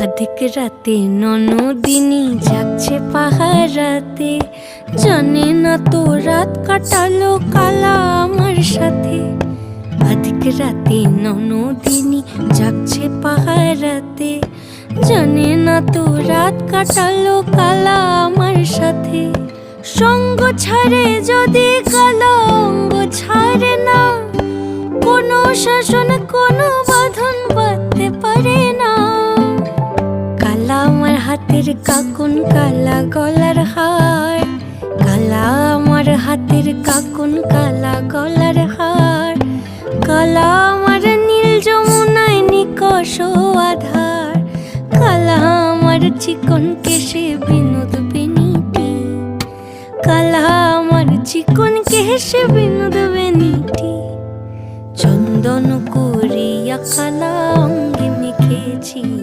অধিক রাতে ননদিনী যাচ্ছে পাহারাতে, জানে না তো রাত কাটালো কালা আমার সাথে। অধিক রাতে ননদিনী যাচ্ছে পাহারাতে, জানে না তো রাত কাটালো কালা আমার সাথে। সঙ্গ ছাড়ে যদি কালা অঙ্গ ছাড়ে না, কোনো শাসন কোনো বাঁধন বাঁধতে পারে না। কালা আমার হাতের কাকুন কালা গলার হার, কালা আমার হাতের কাকুন কালা গলার হার। কালা আমার নীল যমুনায় নিকষ আধার, কালা আমার চিকন কেশে বিনোদ বেনিটি, কালা আমার চিকন কেশে বিনোদ বেনিটি। চন্দন করিয়া কালা অঙ্গে মেখেছি।